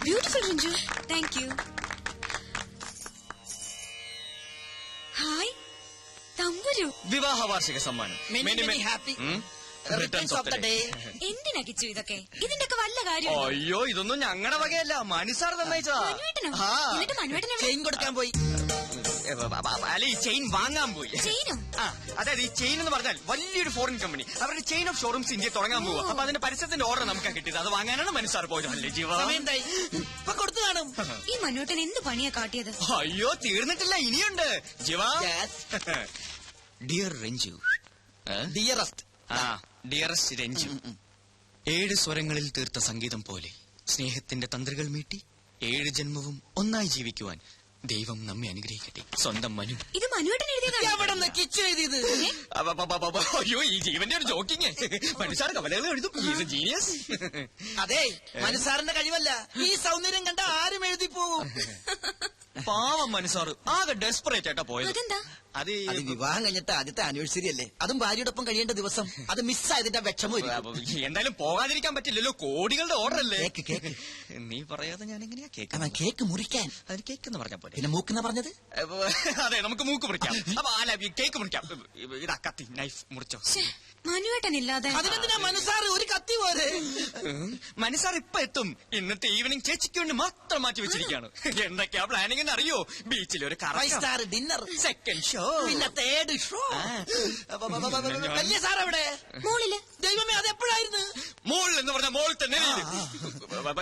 Beautiful Renju. Thank you. Hi Thamburu. വിവാഹ വാർഷിക സമ്മാനം. എന്തിനാ കിച്ചു ഇതൊക്കെ? ഇതിന്റെയൊക്കെ വല്ല കാര്യം? അയ്യോ ഇതൊന്നും ഞങ്ങളുടെ വകയല്ല, മനുസാർ തന്നയച്ചാ. എന്നിട്ട് മനുവേട്ടനെ ചെയിൻ കൊടുക്കാൻ പോയി. അല്ല ഈ ചെയിൻ വാങ്ങാൻ പോയി. ചെയിനോ? അതായത് ഈ ചെയിൻ എന്ന് പറഞ്ഞാൽ വലിയൊരു ഫോറിൻ കമ്പനി അവരുടെ ചെയിൻ ഓഫ് ഷോറൂംസ് ഇന്ത്യ തുടങ്ങാൻ പോവുക. അപ്പൊ അതിന്റെ പരസ്യത്തിന്റെ ഓർഡർ നമുക്ക് കിട്ടിയത്. അത് വാങ്ങാനാണ് മനുസാർ പോയത്. അല്ലേ ജീവ? കൊടുത്തു കാണും. ഈ മനുവേട്ടൻ എന്ത് പണിയാ കാട്ടിയത്? അയ്യോ തീർന്നിട്ടില്ല, ഇനിയുണ്ട് ജീവ. ഡിയർ രഞ്ജു. ഡിയറസ്റ്റ് രഞ്ജു, 7 സ്വരങ്ങളിൽ തീർത്ത സംഗീതം പോലെ സ്നേഹത്തിന്റെ തന്ത്രികൾ മീട്ടി 7 ജന്മവും ഒന്നായി ജീവിക്കുവാൻ ദൈവം നമ്മെ അനുഗ്രഹിക്കട്ടെ. സ്വന്തം മനു. ഇത് മനുവേട്ടൻ എഴുതിയതാണ്. അയ്യോ ഈ ജീവന്റെ ഒരു ജോക്കിങ്. മനുസാർ കവലകൾ എഴുതും. ജീനിയസ്. അതെ, മനുസാറിന്റെ കഴിവല്ല, ഈ സൗന്ദര്യം കണ്ട ആരും എഴുതി പോകും. പാവം മനുസാർ ആകെ ഡെസ്പറേറ്റ് ആയിട്ടാ പോയത്. അത് വിവാഹം കഴിഞ്ഞിട്ട് ആദ്യത്തെ ആനിവേഴ്സറി അല്ലേ, അതും ഭാര്യയോടൊപ്പം കഴിയേണ്ട ദിവസം. അത് മിസ്സായതിന്റെ വിഷമം. എന്തായാലും പോകാതിരിക്കാൻ പറ്റില്ലല്ലോ, കോടികളുടെ ഓർഡർ അല്ലേ. നീ പറയാതെ ഞാൻ എങ്ങനെയാ കേക്ക് മുറിക്കാൻ? അതിന് കേക്ക് എന്ന് പറഞ്ഞ പോലെ. പിന്നെ മൂക്കെന്നാ പറഞ്ഞത്? അതെ നമുക്ക് മൂക്ക് മുറിക്കാം. അപ്പൊ കേക്ക് മുറിക്കാം. ഇതാ കത്തി, നൈഫ് മുറിച്ചോ. മനുവേട്ടനില്ലാതെ അതിനെന്തിനാ മനുസാർ ഒരു കത്തി പോലെ? മനുസാർ ഇപ്പൊ എത്തും. ഇന്നത്തെ ഈവനിങ് ചേച്ചിക്ക് വേണ്ടി മാത്രം മാറ്റി വെച്ചിരിക്കുകയാണ്. എന്തൊക്കെയാ പ്ലാനിങ് എന്ന് അറിയോ? ബീച്ചിൽ ഒരു സ്റ്റാർ ഡിന്നർ, സെക്കൻഡ് ഷോ, പിന്നെ തേർഡ് ഷോ. വലിയ സാർ എവിടെ? മോളില്. ദൈവമേ, അത് എപ്പോഴായിരുന്നു? മോളിൽ എന്ന് പറഞ്ഞ മോളിൽ തന്നെ.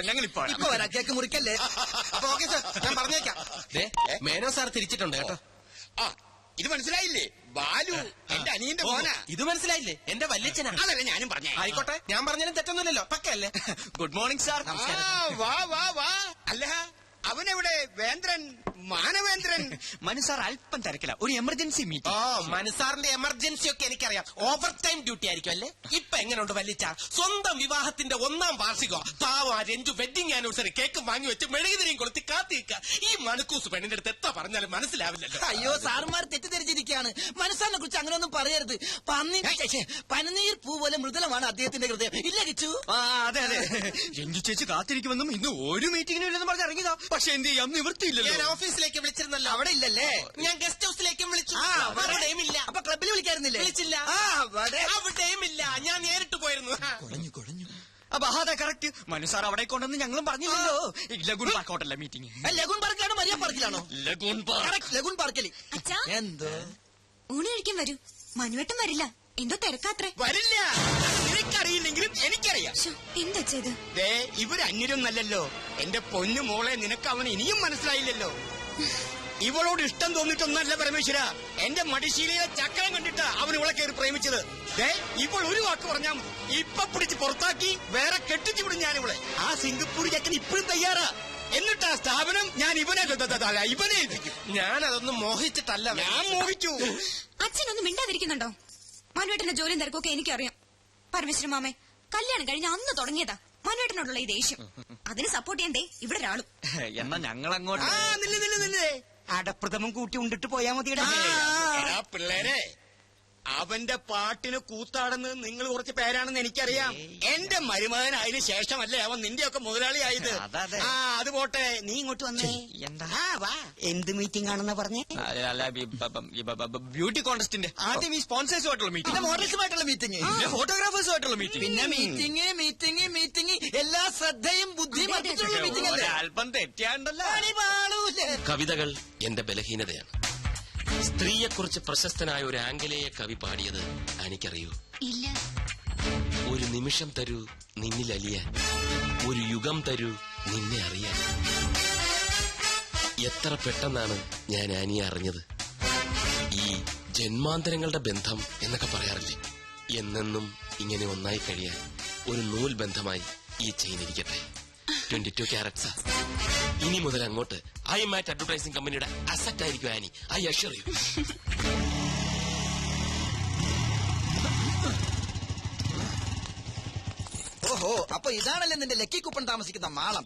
ഞങ്ങൾ ഇപ്പൊ വരാം, കേക്ക് മുറിക്കല്ലേ? ഞാൻ പറഞ്ഞേക്കാം. മേനോ സാർ തിരിച്ചിട്ടുണ്ട് കേട്ടോ. ഇത് മനസ്സിലായില്ലേ? ബാലു എന്റെ അനിയന്റെ മോനാ. ഇത് മനസ്സിലായില്ലേ? എന്റെ വല്യച്ഛനാ. അതല്ലേ ഞാനും പറഞ്ഞേ. ആയിക്കോട്ടെ, ഞാൻ പറഞ്ഞാലും തെറ്റൊന്നുമില്ലല്ലോ. പക്കല്ലേ? Good morning sir. വാ വാ വാ. അല്ല അവനെവിടെ? വേന്ദ്രൻ, മാനവേന്ദ്രൻ. മനുസാർ അല്പം തിരക്കില്ല, ഒരു എമർജൻസി മീറ്റിംഗ്. മനുസാറിന്റെ എമർജൻസി ഒക്കെ എനിക്കറിയാം. ഓവർ ടൈം ഡ്യൂട്ടി ആയിരിക്കും അല്ലേ? ഇപ്പൊ എങ്ങനെയുണ്ട് വല്ലിച്ച? സ്വന്തം വിവാഹത്തിന്റെ 1ാം വാർഷികം. പാവ രഞ്ജു വെഡിങ് ആനിവേഴ്സറി കേക്ക് വാങ്ങി വെച്ച് മെഴുകുതിരിയും കൊളുത്തി കാത്തിരിക്കുക. ഈ മണക്കൂസ് പെണ്ണിന്റെ അടുത്ത് എത്ര പറഞ്ഞാലും മനസ്സിലാവില്ലല്ലോ. അയ്യോ, സാറുമാർ തെറ്റിദ്ധരിച്ചിരിക്കുകയാണ്. മനസ്സാറിനെ കുറിച്ച് അങ്ങനെ ഒന്നും പറയരുത്. പനിനീർ പൂ പോലെ മൃദുലമാണ് അദ്ദേഹത്തിന്റെ ഹൃദയം. ഇല്ല കിച്ചു? അതെ അതെ. രഞ്ജു ചേച്ചി കാത്തിരിക്കുമെന്നും ഇന്ന് ഒരു മീറ്റിംഗിനും ഇല്ലെന്ന് പറഞ്ഞ് ഇറങ്ങിയതാ. പക്ഷെ എന്ത് ചെയ്യാം, നിവൃത്തിയില്ലല്ലോ. ഞാൻ ഓഫീസിലേക്ക് വിളിച്ചിരുന്നല്ലോ, അവിടെ ഇല്ലല്ലേ? ഞാൻ ഗസ്റ്റ് ഹൗസിലേക്കും വിളിച്ചു, അവിടെയും ഇല്ല. അപ്പൊ ക്ലബിൽ വിളിക്കായിരുന്നില്ലേ? വിളിച്ചില്ല, അവിടെയും ഇല്ല. ഞാൻ നേരിട്ട് പോയിരുന്നു. കുഴഞ്ഞു. അപ്പൊ അതെ കറക്റ്റ്. മനുസാർ അവിടെ കൊണ്ടെന്ന് ഞങ്ങളും പറഞ്ഞില്ലല്ലോ. ലഗൂൺ പാർക്ക് ഹോട്ടലിലെ മീറ്റിംഗ്. ലഗൂൺ പാർക്കിലാണോ മരിയ പാർക്കിലാണോ? Lagoon park. ലഗൂൺ പാർക്കിൽ. എന്തോ ഊണ് കഴിക്കാൻ വരൂ. മനുവേട്ടൻ വരില്ല, എന്തോ തിരക്കാത്രേ. വരില്ല. നിനക്കറിയില്ലെങ്കിലും എനിക്കറിയാം. എന്താ ചെയ്ത്? ഇവര് അന്യരൊന്നല്ലല്ലോ. എന്റെ പൊന്നു മോളെ, നിനക്ക് അവൻ ഇനിയും മനസ്സിലായില്ലല്ലോ. ഇവളോട് ഇഷ്ടം തോന്നിട്ടൊന്നല്ല പരമേശ്വര. എന്റെ മടിശീലയിലെ ചക്രം കണ്ടിട്ട് അവൻ ഇവളെ കയറി പ്രേമിച്ചത്. ഇപ്പോൾ ഒരു വാക്ക് പറഞ്ഞാൽ മതി, ഇപ്പൊ പിടിച്ച് പുറത്താക്കി വേറെ കെട്ടിച്ചു വിടും ഞാൻ ഇവളെ. ആ സിംഗപ്പൂർ ചക്കൻ ഇപ്പോഴും തയ്യാറാ. എന്നിട്ട് ആ സ്ഥാപനം ഞാൻ ഇവനെ ഏൽപ്പിക്കും. ഞാൻ അതൊന്നും മോഹിച്ചിട്ടല്ല. ഞാൻ മോഹിച്ചു. അച്ഛനൊന്നും മിണ്ടാതിരിക്കുന്നുണ്ടോ? മനുവേട്ടന്റെ ജോലിയും തിരക്കൊക്കെ എനിക്കറിയാം. പരമേശ്വര മാമേ, കല്യാണം കഴിഞ്ഞ അന്ന് തുടങ്ങിയതാ മനുവേട്ടനോടുള്ള ഈ ദേഷ്യം. അതിന് സപ്പോർട്ട് ചെയ്യണ്ടേ ഇവിടെ ഒരാളും. എന്നാ ഞങ്ങൾ അങ്ങോട്ട് അടപ്രഥമം കൂട്ടി ഉണ്ടിട്ട് പോയാ മതിയുടെ പിള്ളേരെ. അവന്റെ പാട്ടിന് കൂത്താടുന്നത് നിങ്ങൾ കുറച്ച് പേരാണെന്ന് എനിക്കറിയാം. എന്റെ മരുമകൻ അതിന് ശേഷമല്ലേ അവൻ നിന്റെയൊക്കെ മുതലാളിയായത്. അത് പോട്ടെ, നീ ഇങ്ങോട്ട് വന്നേ. എന്താ വാ. എന്ത് മീറ്റിംഗ് ആണെന്നാ പറഞ്ഞേ? ബ്യൂട്ടി കോൺടെസ്റ്റിന്റെ ആദ്യം ഈ സ്പോൺസേഴ്സുമായിട്ടുള്ള മീറ്റിംഗ്, മോഡൽസുമായിട്ടുള്ള മീറ്റിംഗ്, ഫോട്ടോഗ്രാഫേഴ്സുമായിട്ടുള്ള മീറ്റിംഗ്, പിന്നെ മീറ്റിംഗ് എല്ലാ ശ്രദ്ധയും ബുദ്ധിയും മീറ്റിംഗ്. അല്പം തെറ്റിയാണ്ടല്ലോ. കവിതകൾ എന്റെ ബലഹീനതയാണ്. സ്ത്രീയെക്കുറിച്ച് പ്രശസ്തനായ ഒരു ആംഗലേയ കവി പാടിയത് എനിക്കറിയൂ. ഇല്ല. ഒരു നിമിഷം തരൂ നിന്നിൽ അലിയാൻ, ഒരു യുഗം തരൂ നിന്നെ അറിയാൻ. എത്ര പെട്ടെന്നാണ് ഞാൻ ആനിയെ അറിഞ്ഞത്. ഈ ജന്മാന്തരങ്ങളുടെ ബന്ധം എന്നൊക്കെ പറയാറില്ലേ, എന്നെന്നും ഇങ്ങനെ ഒന്നായി കഴിയാൻ ഒരു നൂൽ ബന്ധമായി ഈ ചെയിൻ ഇരിക്കട്ടെ. 22 ക്യാരറ്റ്സാ. ഇനി മുതൽ അങ്ങോട്ട് ഐ മാറ്റ് അഡ്വർടൈസിംഗ് കമ്പനിയുടെ അസറ്റ് ആയിരിക്കും ആനി. I assure you. ഓഹോ, അപ്പൊ ഇതാണല്ലേ നിന്റെ ലക്കി കൂപ്പൺ താമസിക്കുന്ന മാളം.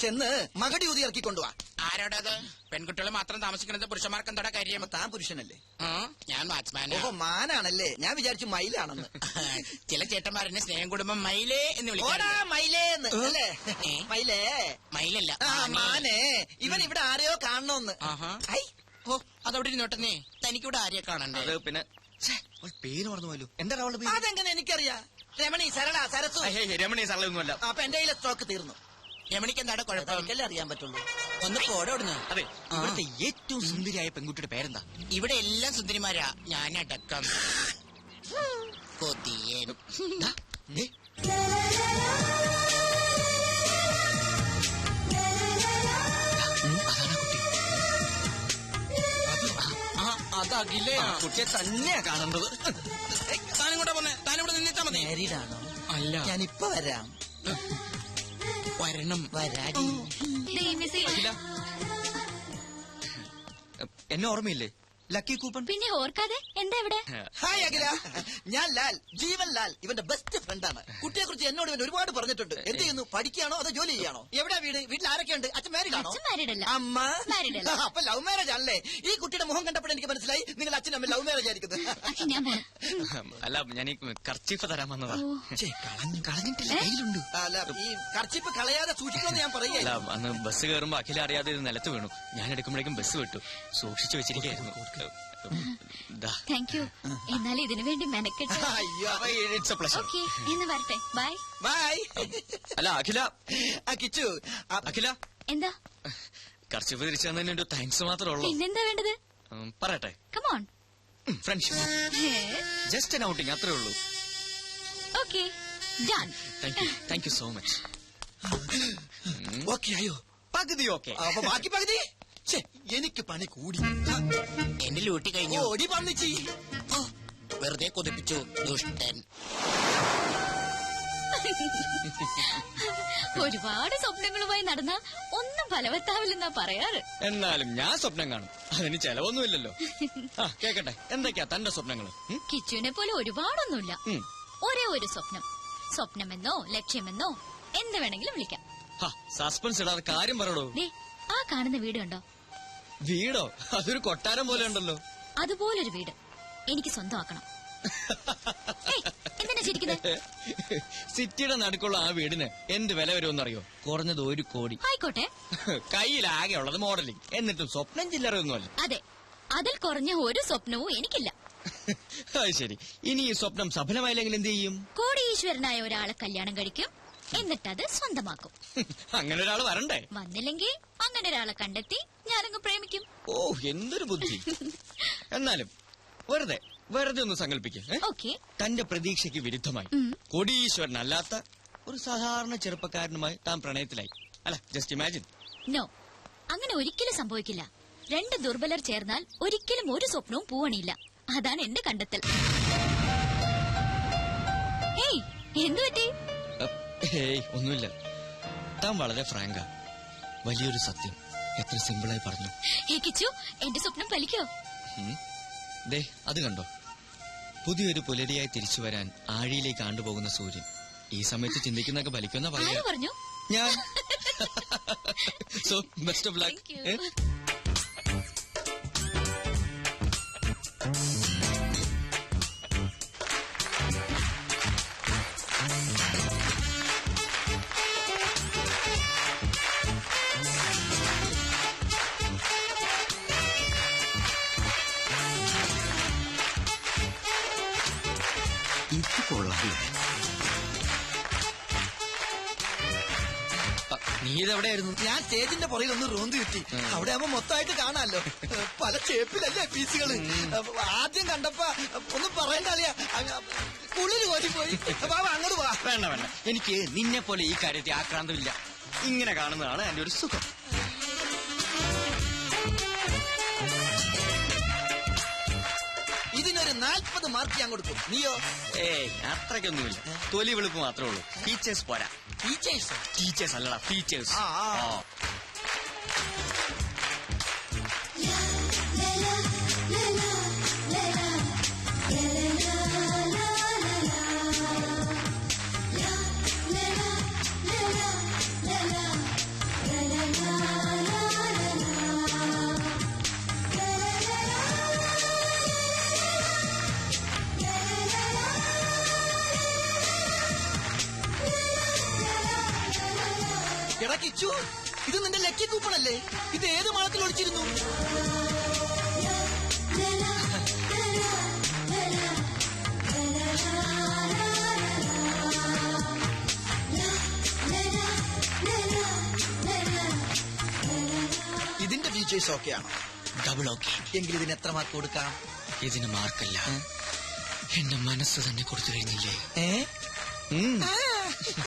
ചെന്ന് മകടി ഊതി ഇറക്കിക്കൊണ്ടുവാ. ആരോടത്? പെൺകുട്ടികൾ മാത്രം താമസിക്കുന്നത് പുരുഷന്മാർക്ക് എന്താ കാര്യം? താൻ പുരുഷനല്ലേ? ഞാൻ വാച്ച്മാൻ. ഓഹോ, മാനാണല്ലേ. ഞാൻ വിചാരിച്ചു മയിലാണെന്ന്. ചില ചേട്ടന്മാരെന്നെ സ്നേഹം കുടുംബം മയിലേ എന്ന് വിളിക്കും. മയിലേന്ന് മയിലാന്ന് അല്ലേ? മയിലേ മയിലല്ല ആ മാനെ ഇവൻ ഇവിടെ ആരെയോ കാണണോന്ന്. ഐ, ഓ അതവിടെ ഇരുന്നോട്ടെ തനിക്കിവിടെ ആരെയെ കാണണ്ടേ? അത് പിന്നെ പേര് മറന്നു പോലും. എന്താ അവളുടെ പേര്? അതെങ്ങനെ എനിക്കറിയാം? രമണി, സരള, സരസു. രമണി സാറിലൊന്നുമല്ല. അപ്പൊ എന്റെ കയ്യിലെ സ്റ്റോക്ക് തീർന്നു. രമണിക്ക് എന്താണ് കുഴപ്പം? എനിക്കല്ലേ അറിയാൻ പറ്റുള്ളൂ. ഒന്ന് പോടെ ഇവിടുന്ന്. അതെ, ഇവിടുത്തെ ഏറ്റവും സുന്ദരിയായ പെൺകുട്ടിയുടെ പേരെന്താ? ഇവിടെ എല്ലാം സുന്ദരിമാരാ, ഞാനടക്കം. കൊതിയൻ. ദാ, ദേ. അതാണ് കുട്ടി. അതകിലേ കുട്ടിയെ തന്നെയാ കാണേണ്ടത്. താനും കൂടെ പോന്നെ, താനിവിടെ നിന്നിട്ടാ മതി. മാരീഡാണോ? അല്ല, ഞാനിപ്പൊ വരാം. വരണം. വരാടി. എന്നെ ഓർമ്മയില്ലേ? Lucky coupon. പിന്നെ ഓർക്കാതെ എന്താ ഇവിടെ? ഹായ് അഖില, ഞാൻ ലാൽ, ജീവൻ ലാൽ, ഇവന്റെ ബെസ്റ്റ് ഫ്രണ്ടാണ്. കുട്ടിയെ കുറിച്ച് എന്നോട് ഇവൻ ഒരുപാട് പറഞ്ഞിട്ടുണ്ട്. എന്ത് ചെയ്യുന്നു? പഠിക്കുകയാണോ അതോ ജോലി ചെയ്യാണോ? എവിടെയാ വീട്? വീട്ടിൽ ആരൊക്കെയുണ്ട്? അച്ഛൻ മാരീഡ് ആണോ? അമ്മ Married അല്ല. അപ്പൊ ലവ് മാരേജ് ആണല്ലേ? ഈ കുട്ടിയുടെ മുഖം കണ്ടപ്പോൾ എനിക്ക് മനസ്സിലായി നിങ്ങൾ അച്ഛനും അമ്മ ലവ് മാരേജ് ആയിരിക്കുന്നത്. ഞാൻ പോണം. അല്ല, ഞാൻ ഈ കർച്ചീഫ് തരാൻ വന്നതാ. കളഞ്ഞിട്ടില്ല, കയ്യിലുണ്ട്. അല്ല, ഈ കർച്ചിപ്പ് കളയാതെ സൂക്ഷിക്കണമെന്ന് ഞാൻ അല്ല, പറയുകയല്ല. അന്ന് ബസ് കയറുമ്പോ അഖില അറിയാതെ ഇത് നിലത്ത് വീണു. ഞാൻ എടുക്കുമ്പോഴേക്കും ബസ് വിട്ടു. സൂക്ഷിച്ചു വെച്ചിരിക്കായിരുന്നു. Thank you. എന്നാലും ഇതിനു വേണ്ടി മെനക്കെട്ട്. അയ്യോ. It's A pleasure. ഓക്കെ, എന്ന് വരട്ടെ. ബൈ. ബൈ. അല്ല അഖില, കിച്ചു, അഖില എന്താ? കർച്ചീഫ് തിരിച്ചു തന്നതിന് ഒരു താങ്ക്സ് മാത്രമേ ഉള്ളൂ. പിന്നെന്താ വേണ്ടത്? പറയട്ടെ. Come on. Friendship, just an outing, അത്രേ ഉള്ളൂ. Okay, done. Thank you so much. Okay ആയോ? പകുതി ഓക്കെ. അപ്പൊ ബാക്കി പകുതി എനിക്ക് പണി കൂടി. എന്റെ ലൂട്ടി കഴിഞ്ഞു. ഓടി പന്നിച്ചി. വെറുതെ കൊതിപ്പിച്ചു, ദുഷ്ടൻ. ഒരുപാട് സ്വപ്നങ്ങളുമായി നടന്ന ഒന്നും ഫലവത്താവില്ലെന്നാ പറയാറ്. എന്നാലും ഞാൻ സ്വപ്നം കാണും, അതിന് ചെലവൊന്നുമില്ലല്ലോ. കേക്കട്ടെ, എന്തൊക്കെയാ തന്റെ സ്വപ്നങ്ങൾ? കിച്ചുവിനെ പോലെ ഒരുപാടൊന്നുമില്ല. ഒരേ ഒരു സ്വപ്നം. സ്വപ്നമെന്നോ ലക്ഷ്യമെന്നോ എന്ത് വേണമെങ്കിലും വിളിക്കാം. സസ്പെൻസ് ഇടാതെ കാര്യം പറയടോ. ആ കാണുന്ന വീട് കണ്ടോ? വീടോ? അതൊരു കൊട്ടാരം പോലെ ഉണ്ടല്ലോ. അതുപോലൊരു വീട് എനിക്ക് സ്വന്തമാക്കണം. എന്തിനാ ചിരിക്കുന്നത്? സിറ്റിയുടെ നടുക്കുള്ള ആ വീടിന് എന്ത് വില വരുമെന്നറിയോ? കുറഞ്ഞത് 1 കോടി. ആയിക്കോട്ടെ. കയ്യിലാകെ ഉള്ളത് മോഡലിംഗ്, എന്നിട്ടും സ്വപ്നം ചില്ലറയൊന്നുമല്ല. അതെ, അതിൽ കുറഞ്ഞ ഒരു സ്വപ്നവും എനിക്കില്ല. അത് ശരി. ഇനി ഈ സ്വപ്നം സഫലമായില്ലെങ്കിൽ എന്ത് ചെയ്യും? കോടീശ്വരനായ ഒരാളെ കല്യാണം കഴിക്കും, എന്നിട്ടത് സ്വന്തമാക്കും. അങ്ങനെ ഒരാൾ വരണ്ടേ? വന്നില്ലെങ്കിൽ അങ്ങനെ ഒരാളെ കണ്ടെത്തി ഞാനങ്ങ് പ്രേമിക്കും. ഓ, എന്തൊരു ബുദ്ധി. എന്നാലും വെറുതെ ഒന്ന് സങ്കല്പിക്കേ. ഓക്കെ. തന്റെ പ്രതീക്ഷയ്ക്ക് വിരുദ്ധമായി കോടീശ്വരനല്ലാത്ത ഒരു സാധാരണ ചെറുപ്പക്കാരനുമായി താൻ പ്രണയത്തിലായി. അല്ല, ജസ്റ്റ് ഇമാജിൻ. നോ, അങ്ങനെ ഒരിക്കലും സംഭവിക്കില്ല. 2 ദുർബലർ ചേർന്നാൽ ഒരിക്കലും ഒരു സ്വപ്നവും പൂവണിയില്ല. അതാണ് എന്റെ കണ്ടെത്തൽ. ഹേയ്, എന്തു പറ്റി? ഹേയ്, ഒന്നുമില്ല. താൻ വളരെ ഫ്രാങ്കാ. വലിയൊരു സത്യം എത്ര സിമ്പിളായി പറഞ്ഞു. ഹേ കിച്ചു, എന്റെ സ്വപ്നം ഫലിക്കോ? ദേ, അത് കണ്ടോ? പുതിയൊരു പുലരിയായി തിരിച്ചു വരാൻ ആഴിയിലേക്ക് ആണ്ടുപോകുന്ന സൂര്യൻ. ഈ സമയത്ത് ചിന്തിക്കുന്നൊക്കെ ഫലിക്കുന്ന പറയാ. പറഞ്ഞു ഞാൻ. So best of luck. ഇത് കൊള്ളാം. നീ ഇതെവിടെയായിരുന്നു? ഞാൻ സ്റ്റേജിന്റെ പുറകിൽ ഒന്ന് റോന്ത് കിട്ടി. അവിടെ ആവുമ്പോ മൊത്തമായിട്ട് കാണാമല്ലോ. പല ഷേപ്പിലല്ലേ പീസുകള്. ആദ്യം കണ്ടപ്പോ ഒന്നും പറയണ്ട അറിയാ, കുളിര് കോരിപ്പോയി. അങ്ങോട്ട് വാ. വേണ്ട, എനിക്ക് നിന്നെ പോലെ ഈ കാര്യത്തെ ആക്രാന്തമില്ല. ഇങ്ങനെ കാണുന്നതാണ് എന്റെ ഒരു സുഖം. ഇതിനൊരു 40 മാർക്ക് ഞാൻ കൊടുക്കും. നീയോ? ഏയ്, അത്രയ്ക്കൊന്നുമില്ല. തൊലി വെളുപ്പ് മാത്രമേ ഉള്ളൂ. ടീച്ചേഴ്സ് പോരാ. ടീച്ചേഴ്സ് അല്ലടാ, ഫീച്ചേഴ്സ്. എടാ കിച്ചു, ഇത് നിന്റെ ലക്കി കൂപ്പണല്ലേ? ഇത് ഏത് മാളത്തിൽ ഒളിച്ചിരുന്നു? ഇതിന്റെ ഫീച്ചേഴ്സ് ഓക്കെയാണോ? Double okay. എങ്കിൽ ഇതിന് എത്ര മാർക്ക് കൊടുക്കാം? ഇതിന് മാർക്കല്ല, എന്റെ മനസ്സ് തന്നെ കൊടുത്തു കഴിഞ്ഞില്ലേ? ഏ